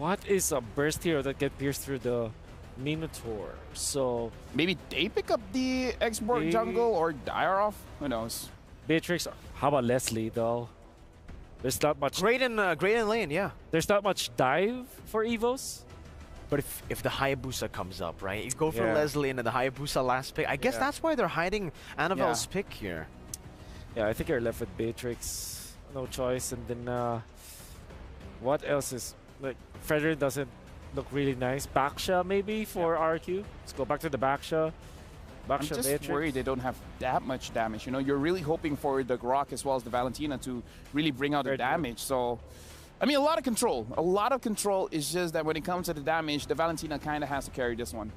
What is a burst hero that can pierce through the Minotaur? So Maybe they pick up the export jungle or dire off. Who knows? Beatrix. How about Leslie though? There's not much. Great in lane, yeah. There's not much dive for Evos. But if the Hayabusa comes up, right? You go for Yeah. Leslie and then the Hayabusa last pick. I guess that's why they're hiding Annabelle's pick here. Yeah, I think you're left with Beatrix. No choice. And then what else is like? Frederick doesn't look really nice. Baksha maybe for RQ. Let's go back to the Baksha. I'm just Beatrix. worried they don't have that much damage. You know, you're really hoping for the Rrq as well as the Valentina to really bring out the damage. So, I mean, a lot of control. A lot of control. Is just that when it comes to the damage, the Valentina kind of has to carry this one.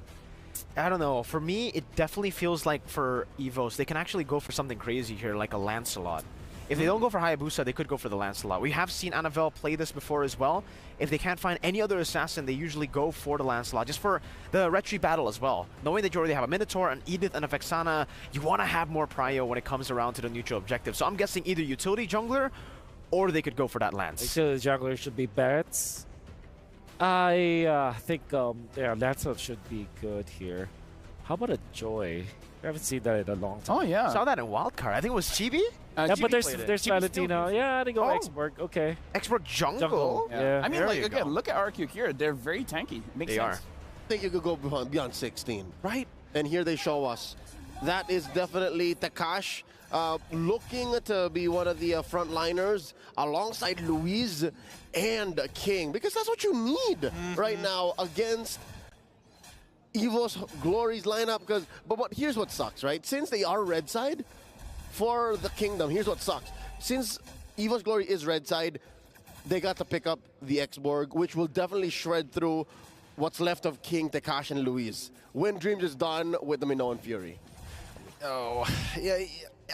I don't know. For me, it definitely feels like for Evos, they can actually go for something crazy here, like a Lancelot. If they don't go for Hayabusa, they could go for the Lancelot. We have seen Annabelle play this before as well. If they can't find any other assassin, they usually go for the Lancelot, just for the retreat battle as well. Knowing that you already have a Minotaur, an Edith, and a Vexana, you want to have more prio when it comes around to the neutral objective. So I'm guessing either utility jungler, or they could go for that Lance. Utility jungler should be Barrett's. I think yeah, Lancelot should be good here. How about a Joy? I haven't seen that in a long time. Oh, yeah. Saw that in Wildcard. I think it was Chibi? Yeah, Chibi but there's Chibi Valentina. Yeah, they go Oh. Export. Okay. Expert jungle? Yeah. I mean, There like, you again, go. look at Rrq Akira. They're very tanky. Makes They sense. are. I think you could go beyond 16. Right? And here they show us. That is definitely Takash looking to be one of the frontliners alongside Louise and King. Because that's what you need right now against Evos Glory's lineup. But here's what sucks, right? Since they are red side for the Kingdom, here's what sucks. Since Evos Glory is red side, they got to pick up the X-Borg, which will definitely shred through what's left of King, Takash, and Louise. When Dreams is done with the Minoan Fury. Oh, yeah.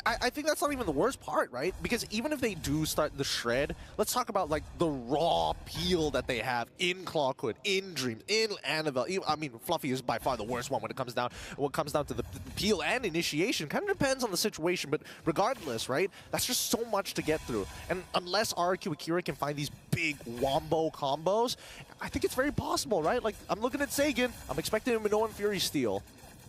I think that's not even the worst part, right? Because even if they do start the shred, let's talk about like the raw peel that they have in Clawhood, in Dreams, in Annabelle. I mean, Fluffy is by far the worst one when it comes down to the peel and initiation. Kind of depends on the situation, but regardless, right? That's just so much to get through. And unless Rrq Akira can find these big wombo combos, I think it's very possible, right? Like, I'm looking at Sagan, I'm expecting a Minoan Fury steal.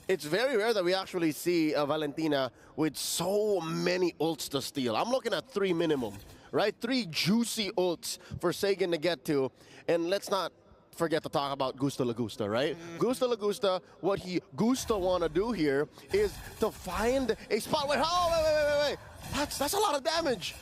It's very rare that we actually see Valentina with so many ults to steal. I'm looking at 3 minimum, right? 3 juicy ults for Sagan to get to. And let's not forget to talk about Gusta Lagusta, right? Gusta Lagusta, what he Gusta want to do here is to find a spot where, oh, wait. That's a lot of damage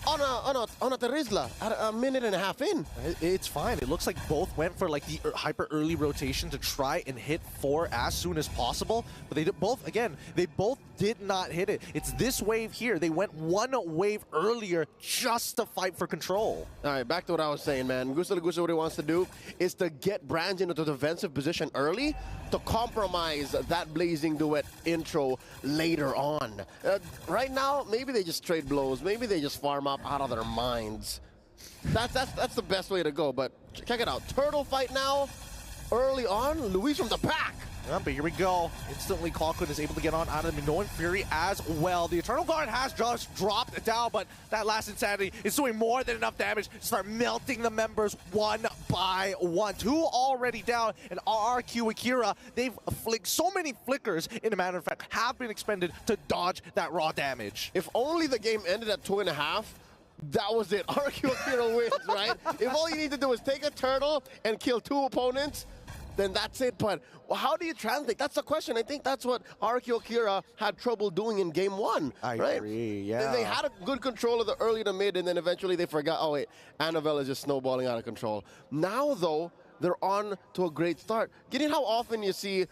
on a Terizla at a minute and a half in. It's fine. It looks like both went for like the hyper early rotation to try and hit 4 as soon as possible, but they both did not hit it. It's this wave here. They went 1 wave earlier just to fight for control. All right, back to what I was saying, man. Gusta Lagusta, what he wants to do is to get Branch into the defensive position early to compromise that Blazing Duet intro later on. Right now, maybe they just trade blows. Maybe they just farm up out of their minds. That's the best way to go, but check it out. Turtle fight now, early on, Luis from the back. Yeah, but here we go. Instantly, Clawhood is able to get on out of the Minoan Fury as well. The Eternal Guard has just dropped down, but that last Insanity is doing more than enough damage to start melting the members one by one. 2 already down, and Rrq Akira, they've flicked so many flickers, in a matter of fact, have been expended to dodge that raw damage. If only the game ended at 2.5, that was it. Rrq Akira wins, right? If all you need to do is take a turtle and kill 2 opponents, then that's it. But how do you translate? That's the question. I think that's what Rrq Akira had trouble doing in game 1. I right? agree, yeah. They had a good control of the early to mid, and then eventually they forgot, oh wait, Annabelle is just snowballing out of control. Now though, they're on to a great start. Getting how often you see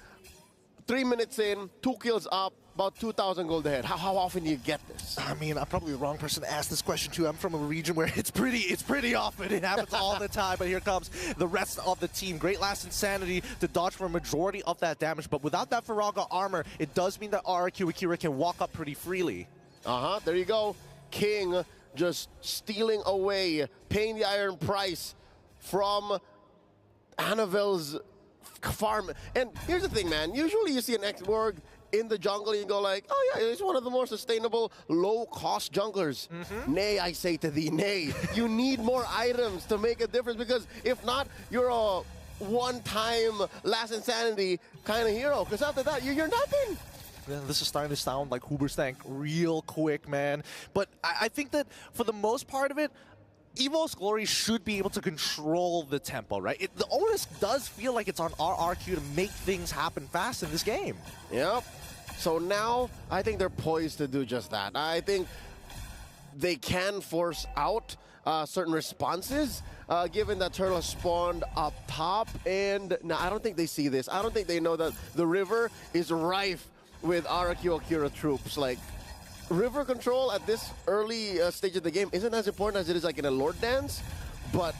3 minutes in, 2 kills up, about 2,000 gold ahead. How often do you get this? I mean, I'm probably the wrong person to ask this question to. I'm from a region where it's pretty often. It happens all the time. But here comes the rest of the team. Great last Insanity to dodge for a majority of that damage. But without that Faraga armor, it does mean that Rrq Akira can walk up pretty freely. There you go. King just stealing away, paying the iron price from Annabelle's farm. And here's the thing, man. Usually you see an X-Borg in the jungle, you go like, oh yeah, he's one of the more sustainable, low-cost junglers. Nay, I say to thee, nay. You need more items to make a difference, because if not, you're a one-time last insanity kind of hero, because after that, you're nothing. Yeah, this is starting to sound like Hooberstank real quick, man. But I think that for the most part of it, Evos Glory should be able to control the tempo, right? The onus does feel like it's on RRQ to make things happen fast in this game. Yep. So now, I think they're poised to do just that. I think they can force out certain responses, given that Turtle has spawned up top. And no, I don't think they see this. I don't think they know that the river is rife with Rrq Akira troops. Like, river control at this early stage of the game isn't as important as it is like in a Lord Dance, but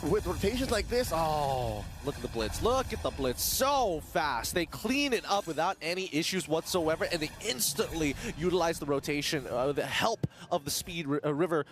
with rotations like this, oh, look at the blitz. Look at the blitz. So fast. They clean it up without any issues whatsoever, and they instantly utilize the rotation, the help of the speed, river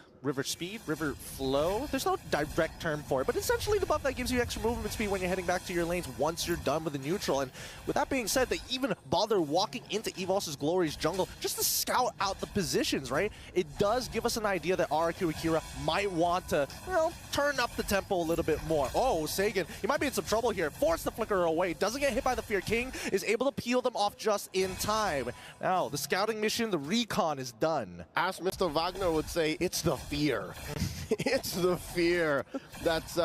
flow. There's no direct term for it, but essentially the buff that gives you extra movement speed when you're heading back to your lanes once you're done with the neutral. And with that being said, they even bother walking into Evos' Glory's jungle just to scout out the positions, right? It does give us an idea that Rrq Akira might want to, well, turn up the tempo a little bit more. Oh, Sagan, he might be in some trouble here. Force the flicker away. Doesn't get hit by the Fear King. Is able to peel them off just in time. Now, the scouting mission, the recon is done. as Mr. Wagner would say, it's the fear. It's the fear that's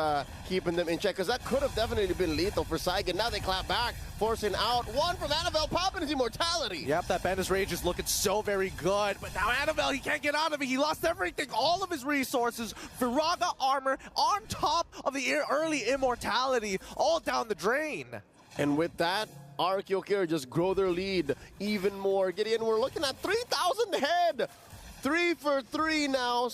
keeping them in check, because that could have definitely been lethal for Sagan. Now they clap back, forcing out one from Annabelle, popping his immortality. Yep, that Bandit's Rage is looking so very good, but now Annabelle, he can't get out of it. He lost everything, all of his resources. Viraga armor on top of the early immortality, all down the drain. And with that, Rrq Akira just grow their lead even more. Gideon, we're looking at 3,000 head. 3 for 3 now,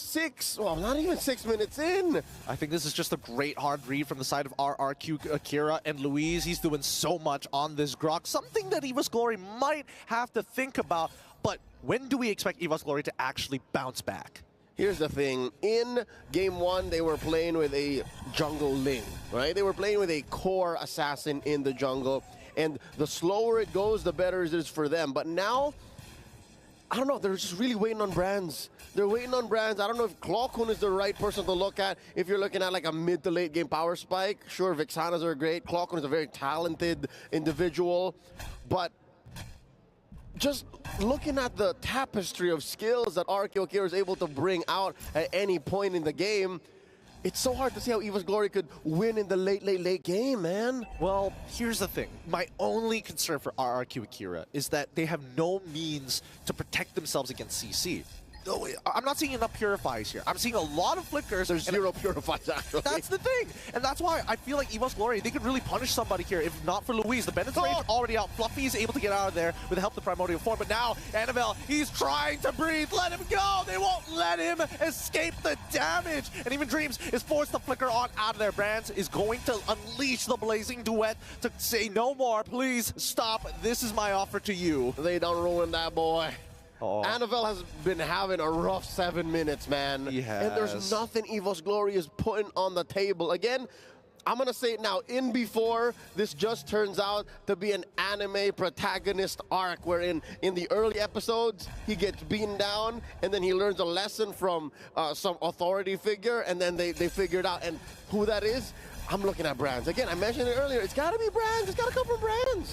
well, not even 6 minutes in. I think this is just a great hard read from the side of Rrq Akira, and Luis, he's doing so much on this Grok, something that Evos Glory might have to think about. But when do we expect Evos Glory to actually bounce back? Here's the thing. In game 1, they were playing with a jungle Ling, right? They were playing with a core assassin in the jungle, and the slower it goes, the better it is for them. But now, I don't know, they're just really waiting on brands. They're waiting on brands. I don't know if Clawcoon is the right person to look at. If you're looking at like a mid to late game power spike, sure, Vixanas are great. Clawcoon is a very talented individual. But just looking at the tapestry of skills that Rrq Akira is able to bring out at any point in the game, it's so hard to see how Evos Glory could win in the late game, man. Well, here's the thing. My only concern for Rrq Akira is that they have no means to protect themselves against CC. No, I'm not seeing enough purifies here. I'm seeing a lot of flickers. There's zero purifies, actually. That's the thing. And that's why I feel like Evos Glory, they could really punish somebody here if not for Luis. The Bennett's Rage already out. Fluffy is able to get out of there with the help of the Primordial Form. But now, Annabelle, he's trying to breathe. Let him go. They won't let him escape the damage. And even Dreams is forced to flicker on out of there. Brands is going to unleash the Blazing Duet to say no more. Please stop. This is my offer to you. They don't ruin that boy. Oh. Annabelle has been having a rough 7 minutes, man. He has. And there's nothing Evos Glory is putting on the table. Again, I'm going to say it now. In before, this just turns out to be an anime protagonist arc wherein in the early episodes, he gets beaten down and then he learns a lesson from some authority figure, and then they figure it out. And who that is, I'm looking at brands. Again, I mentioned it earlier. It's got to be brands. It's got to come from brands.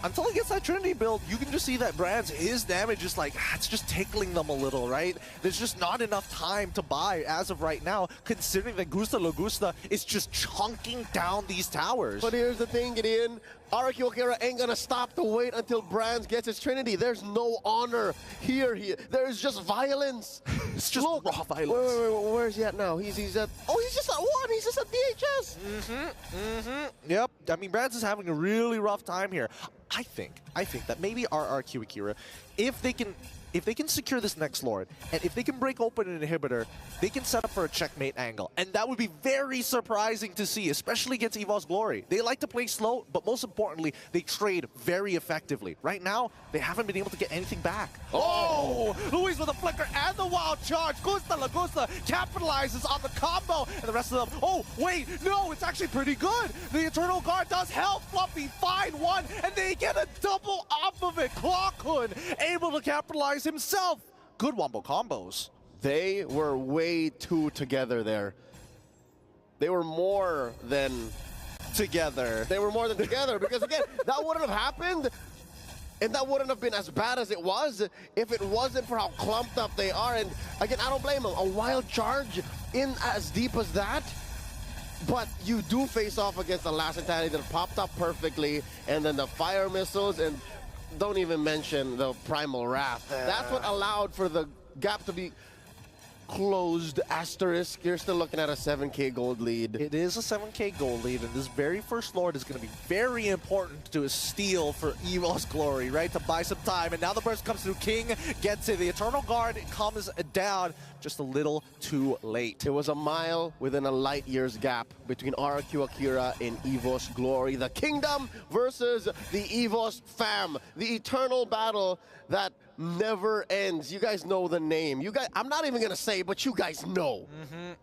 Until he gets that Trinity build, you can just see that brands, his damage is like, it's just tickling them a little, right? There's just not enough time to buy as of right now, considering that Gusta Logusta is just chunking down these towers. But here's the thing, Gideon. Rrq Akira ain't gonna stop to wait until Brands gets his Trinity. There's no honor here. There is just violence. It's just raw violence. Wait, where's he at now? He's at, he's just at 1. He's just at DHS. Yep. I mean, Brands is having a really rough time here. I think that maybe Rrq Akira, if they can if they can secure this next Lord, and if they can break open an inhibitor, they can set up for a checkmate angle. And that would be very surprising to see, especially against Evos Glory. They like to play slow, but most importantly, they trade very effectively. Right now, they haven't been able to get anything back. Oh! Luis with a flicker and the wild charge. Gusta Lagusta capitalizes on the combo, and the rest of them, oh, wait, no, it's actually pretty good. The Eternal Guard does help Fluffy find one, and they get a double off of it. Clockhood able to capitalize himself. Good wombo combos. They were way too together there. They were more than Together. They were more than together, because again, that wouldn't have happened, and that wouldn't have been as bad as it was if it wasn't for how clumped up they are. And again, I don't blame them. A wild charge in as deep as that, but you do face off against the last entirety that popped up perfectly, and then the fire missiles, and don't even mention the Primal Wrath. That's what allowed for the gap to be closed. Asterisk, you're still looking at a 7K gold lead. It is a 7K gold lead, and this very first Lord is going to be very important to steal for Evos Glory, right? To buy some time. And now the burst comes through. King gets it. The Eternal Guard comes down just a little too late. It was a mile within a light year's gap between Rrq Akira and Evos Glory. The Kingdom versus the Evos fam. The eternal battle that never ends. You guys know the name. You guys, I'm not even gonna say, but you guys know.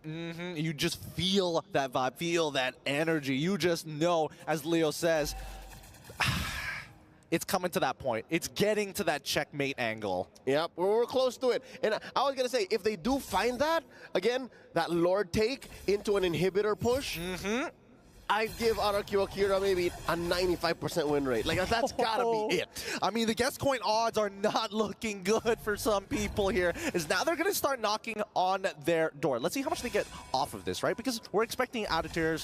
You just feel that vibe, feel that energy. You just know, as Leo says, it's coming to that point. It's getting to that checkmate angle. Yep, we're close to it. And I was gonna say, if they do find that, again, that Lord take into an inhibitor push, I'd give Rrq Akira maybe a 95% win rate. Like, that's gotta be it. I mean, the guest coin odds are not looking good for some people here, is now they're going to start knocking on their door. Let's see how much they get off of this, right? Because we're expecting out of tier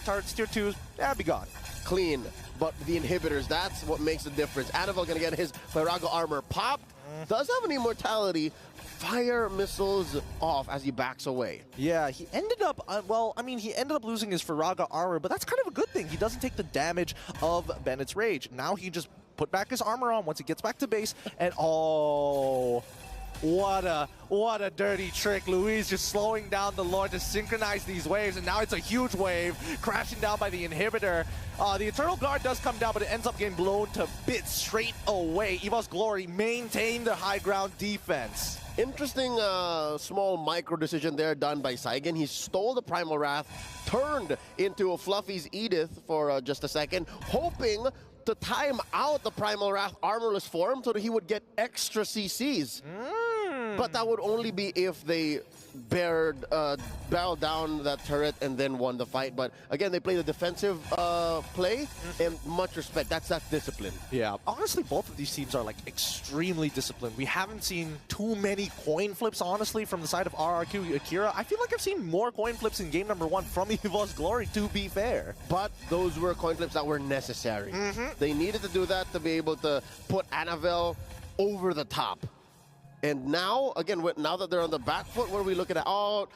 targets, tier 2s, be gone. Clean, but the inhibitors, that's what makes the difference. Anavel gonna get his Virago armor popped. Does have an immortality. Fire missiles off as he backs away. Yeah, he ended up, well, I mean, he ended up losing his Viraga armor, but that's kind of a good thing. He doesn't take the damage of Bennett's Rage. Now he just put back his armor on once he gets back to base, and oh, what a dirty trick. Luis just slowing down the Lord to synchronize these waves, and now it's a huge wave crashing down by the inhibitor. The Eternal Guard does come down, but it ends up getting blown to bits straight away. Evos Glory maintain the high ground defense. Interesting small micro decision there done by Saigen. He stole the Primal Wrath, turned into a Fluffy's Edith for just a second, hoping to time out the Primal Wrath armorless form so that he would get extra CCs. But that would only be if they barreled down that turret and then won the fight. But again, they played a defensive play, and much respect. That's that discipline. Yeah, honestly, both of these teams are like extremely disciplined. We haven't seen too many coin flips, honestly, from the side of Rrq Akira. I feel like I've seen more coin flips in game number 1 from Evos Glory, to be fair. But those were coin flips that were necessary. They needed to do that to be able to put Anavel over the top. And now, again, now that they're on the back foot, what are we looking at? Oh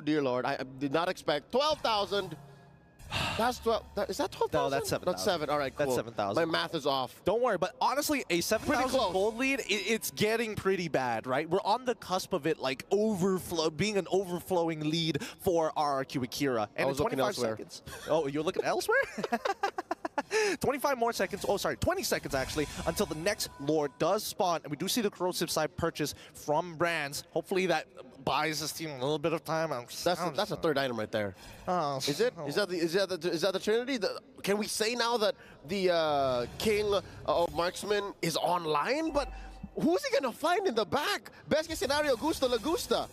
dear Lord, I did not expect 12,000. That's 12. Is that 12,000? No, that's 7,000. That's 7. All right, cool. That's 7,000. My math is off. Don't worry, but honestly, a 7,000 close. gold lead, it's getting pretty bad, right? We're on the cusp of it, like, being an overflowing lead for Rrq Akira. And I was in looking 25 elsewhere. seconds. Oh, you're looking elsewhere? 25 more seconds. Oh, sorry, 20 seconds, actually, until the next Lord does spawn. And we do see the corrosive side purchase from Brands. Hopefully that buys this team a little bit of time. That's a third item right there. Oh, Is it? Is that the Trinity? Can we say now that the King of Marksman is online? But who's he gonna find in the back? Best case scenario, Gusta Lagusta.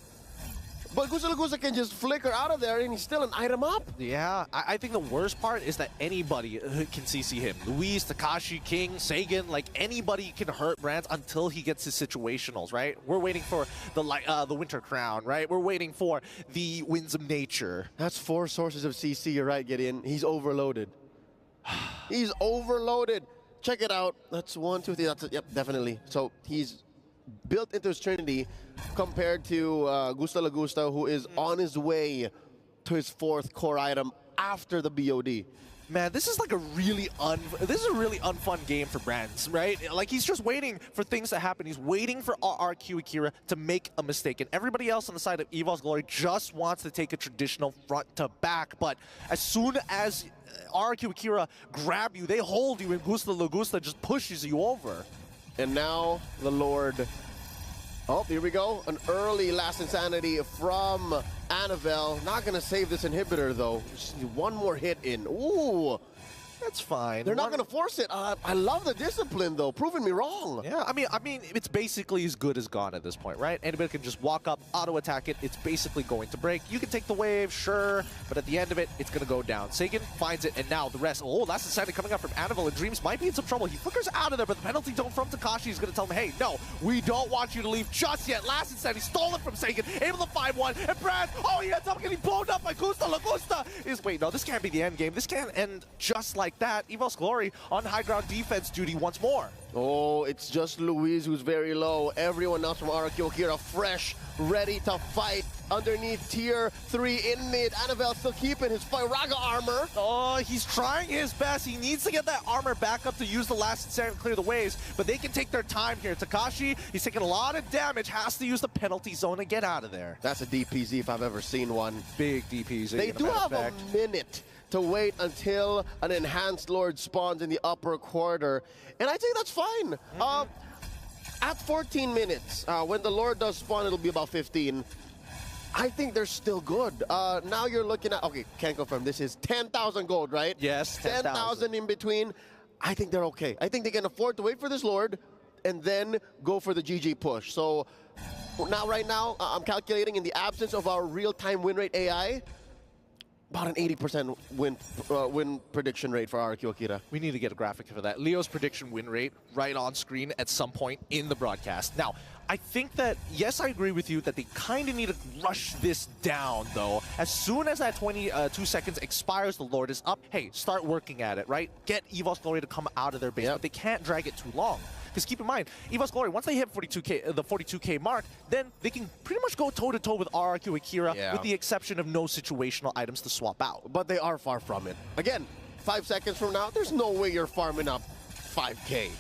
But Gusta Lagusta can just flicker out of there and he's still an item up. Yeah, I think the worst part is that anybody can CC him. Luis, Takashi, King, Sagan, like anybody can hurt Brands until he gets his situationals, right? We're waiting for the Winter Crown, right? We're waiting for the Winds of Nature. That's 4 sources of CC, you're right, Gideon. He's overloaded. He's overloaded. Check it out. That's 1, 2, 3. Yep, definitely. So he's built into his Trinity compared to Gusta Lagusta, who is on his way to his 4th core item after the BOD. Man, this is like a really unfun game for Brands, right? Like, he's just waiting for things to happen. He's waiting for Rrq Akira to make a mistake, and everybody else on the side of Evos Glory just wants to take a traditional front to back. But as soon as Rrq Akira grab you, they hold you, and Gusta Lagusta just pushes you over. And now the Lord. Oh, here we go. An early last insanity from Annabelle. Not going to save this inhibitor, though. Just one more hit in. Ooh. That's fine. They're not going to force it. I love the discipline, though. Proving me wrong. Yeah, I mean, it's basically as good as gone at this point, right? Anybody can just walk up, auto-attack it. It's basically going to break. You can take the wave, sure, but at the end of it, it's going to go down. Sagan finds it, and now the rest. Oh, that's insanity coming up from Annabelle, and Dreams might be in some trouble. He flickers out of there, but the penalty zone from Takashi is going to tell him, hey, no, we don't want you to leave just yet. Last insanity stole it from Sagan, able to find one, and Brad, oh, he ends up getting blown up by Gusta Lagusta. Wait, no, this can't be the end game. This can't end just like that. Evos Glory on high ground defense duty once more. Oh, it's just Luis who's very low. Everyone else from Rrq Akira fresh, ready to fight. Underneath tier 3 in mid. Annabelle still keeping his Firaga armor. Oh, he's trying his best. He needs to get that armor back up to use the last insanity and clear the waves, but they can take their time here. Takashi, he's taking a lot of damage, has to use the penalty zone to get out of there. That's a DPZ if I've ever seen one. Big DPZ. They do have a minute to wait until an enhanced Lord spawns in the upper quarter, and I think that's fine. At 14 minutes, when the Lord does spawn, it'll be about 15. I think they're still good. Now you're looking at, okay, can't confirm, this is 10,000 gold, right? Yes, 10,000 in between. I think they're okay. I think they can afford to wait for this Lord and then go for the GG push. So now, right now, I'm calculating in the absence of our real-time win rate AI, about an 80% win prediction rate for Rrq Akira. We need to get a graphic for that. Leo's prediction win rate right on screen at some point in the broadcast. Now, I think that, yes, I agree with you that they kind of need to rush this down, though. As soon as that 22 seconds expires, the Lord is up. Hey, start working at it, right? Get Evos Glory to come out of their base, but they can't drag it too long. Because keep in mind, Evos Glory, once they hit the 42K mark, then they can pretty much go toe-to-toe with Rrq Akira, with the exception of no situational items to swap out. But they are far from it. Again, 5 seconds from now, there's no way you're farming up 5K.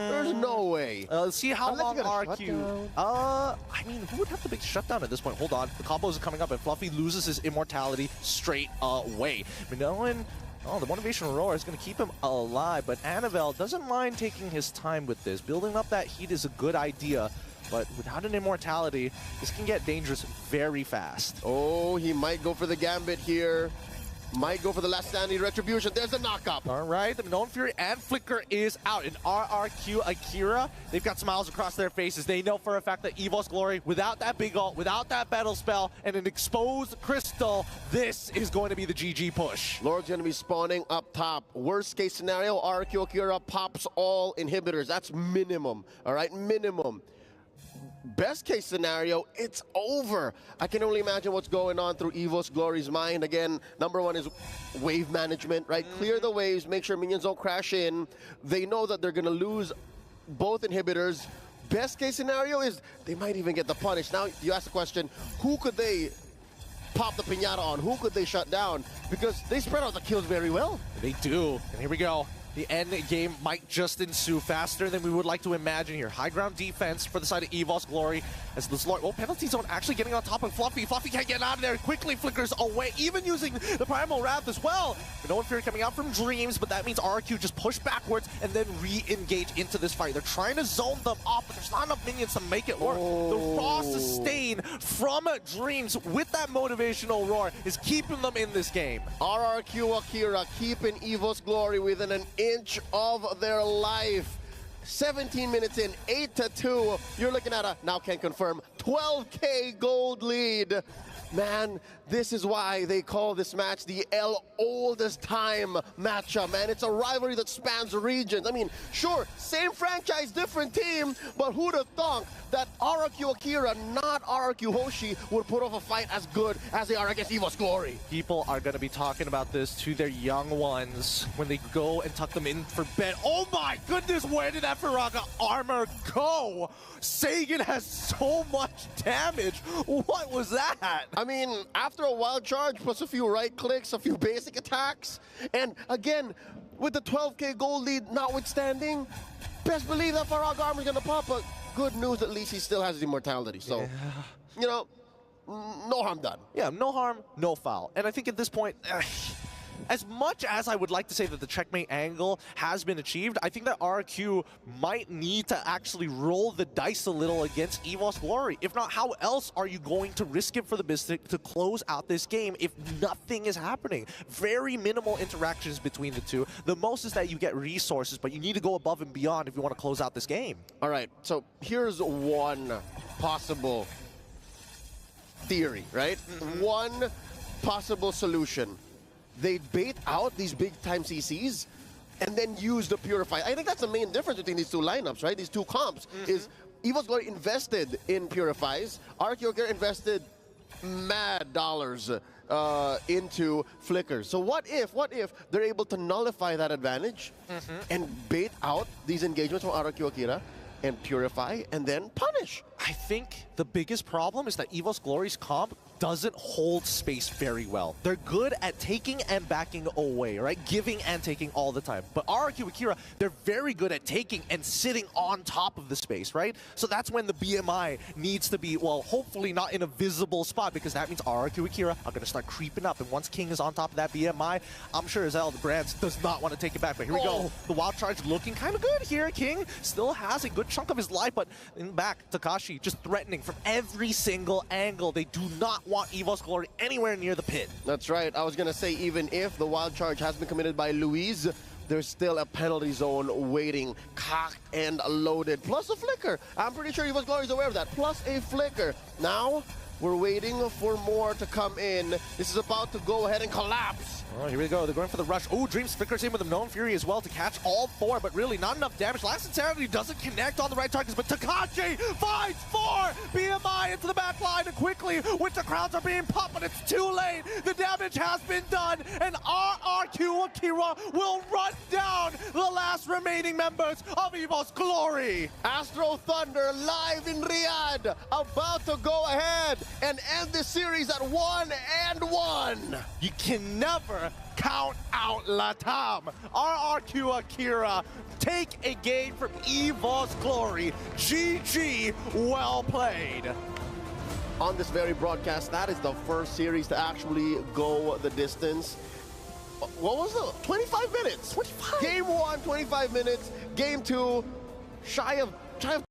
There's no way. Let's see how long Rrq. I mean, who would have the big shutdown at this point? Hold on. The combos are coming up, and Fluffy loses his immortality straight away. Minoan. Oh, the motivational roar is going to keep him alive, but Annabelle doesn't mind taking his time with this. Building up that heat is a good idea, but without an immortality, this can get dangerous very fast. Oh, he might go for the gambit here. Might go for the last standing retribution. There's a knockup. All right, the Known Fury and Flicker is out. And Rrq Akira, they've got smiles across their faces. They know for a fact that Evos Glory, without that big ult, without that battle spell, and an exposed crystal, this is going to be the GG push. Lord's going to be spawning up top. Worst case scenario, Rrq Akira pops all inhibitors. That's minimum, all right? Minimum. Best case scenario, it's over. I can only imagine what's going on through Evos Glory's mind. Again, number one is wave management, right? Clear the waves, make sure minions don't crash in. They know that they're going to lose both inhibitors. Best case scenario is they might even get the punish. Now, you ask the question, who could they pop the piñata on? Who could they shut down? Because they spread out the kills very well. They do. And here we go. The end game might just ensue faster than we would like to imagine here. High ground defense for the side of Evos Glory as this Lord, penalty zone actually getting on top of Fluffy. Fluffy can't get out of there. Quickly flickers away, even using the Primal Wrath as well. Known Fury coming out from Dreams, but that means Rrq just push backwards and then re-engage into this fight. They're trying to zone them off, but there's not enough minions to make it work. The raw sustain from Dreams with that motivational roar is keeping them in this game. Rrq Akira keeping Evos Glory within an inch of their life. 17 minutes in, 8-2. You're looking at a, now can confirm, 12K gold lead. Man, this is why they call this match the oldest time matchup, man. It's a rivalry that spans regions. I mean, sure, same franchise, different team, but who'd have thought that Rrq Akira, not Rrq Hoshi, would put off a fight as good as they are against Evos Glory? People are going to be talking about this to their young ones when they go and tuck them in for bed. Oh my goodness, where did that Firaga armor go? Sagan has so much damage. What was that? I mean, after a wild charge plus a few right clicks, a few basic attacks, and again, with the 12K gold lead notwithstanding, best believe that Rrq Armor is going to pop, but good news, at least he still has his immortality. So, you know, no harm done. Yeah, no harm, no foul. And I think at this point, as much as I would like to say that the checkmate angle has been achieved, I think that Rrq might need to actually roll the dice a little against Evos Glory. If not, how else are you going to risk it for the Mystic to close out this game if nothing is happening? Very minimal interactions between the two. The most is that you get resources, but you need to go above and beyond if you want to close out this game. All right, so here's one possible theory, right? One possible solution. They bait out these big-time CCs and then use the Purify. I think that's the main difference between these two lineups, right? These two comps is Evos Glory invested in Purifies. Rrq Akira invested mad dollars into Flickers. So what if they're able to nullify that advantage and bait out these engagements from Rrq Akira and Purify and then punish? I think the biggest problem is that Evos Glory's comp doesn't hold space very well. They're good at taking and backing away, right? Giving and taking all the time. But Rrq Akira, they're very good at taking and sitting on top of the space, right? So that's when the BMI needs to be, well, hopefully not in a visible spot, because that means Rrq Akira are going to start creeping up. And once King is on top of that BMI, I'm sure as hell the Brands does not want to take it back. But here we go. The Wild Charge looking kind of good here. King still has a good chunk of his life, but in back, Takashi just threatening from every single angle. They do not want Evos Glory anywhere near the pit. That's right. I was going to say, even if the wild charge has been committed by Luis, there's still a penalty zone waiting, cocked and loaded, plus a flicker. I'm pretty sure Evos Glory is aware of that, plus a flicker. Now, we're waiting for more to come in. This is about to go ahead and collapse. Oh, here we go. They're going for the rush. Oh, Dreams flickers in with the Known Fury as well to catch all four, but really not enough damage. Last Insanity doesn't connect on the right targets, but Takashi finds four BMI into the back line, and quickly, Winter Crowns are being popped, but it's too late. The damage has been done, and Rrq Akira will run down the last remaining members of Evos Glory. Astro Thunder live in Riyadh, about to go ahead and end this series at 1-1. You can never count out Latam. Rrq Akira take a game from Evos Glory. GG, well played. On this very broadcast, that is the first series to actually go the distance. What was it? 25 minutes. 25. Game 1, 25 minutes. Game 2, shy of